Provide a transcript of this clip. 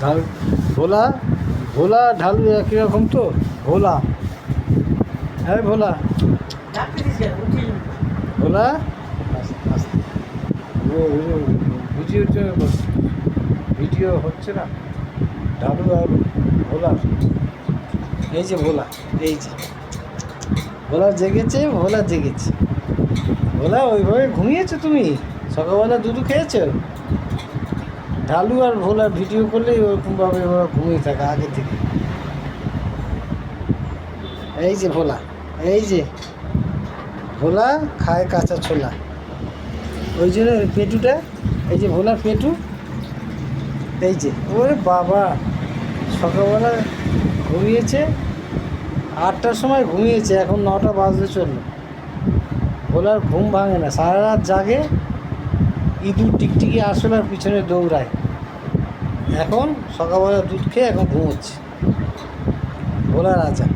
ঢাল ভোলা ভোলা ঢালু একই রকম তো ভোলা। হ্যাঁ ভোলা ভোলা ভিডিও ভিডিও হচ্ছে না। ঢালু আর ভোলা, এই যে ভোলা, এই যে ভোলা জেগেছে, ভোলা জেগেছে। ভোলা ওইভাবে ঘুমিয়েছো তুমি? সকালবেলা দুধু খেয়েছো? ঢালু আর ভোলা ভিডিও করলেই ওরকমভাবে ওরা ঘুমিয়ে থাকে আগে থেকে। এই যে ভোলা, এই যে ভোলা খায় কাঁচা ছোলা, ওই জন্য পেটুটা, এই যে ভোলার পেটু, এই যে ওরে বাবা সকালবেলা ঘুমিয়েছে 8টার সময় ঘুমিয়েছে, এখন 9টা বাজতে চললো। ভোলার ঘুম ভাঙে না, সারা রাত জাগে, ইঁদুর টিকটিকি আসলে আর পিছনে দৌড়ায়। এখন সকালবেলা দুধ খেয়ে এখন ঘুমোচ্ছে ভোলা রাজা।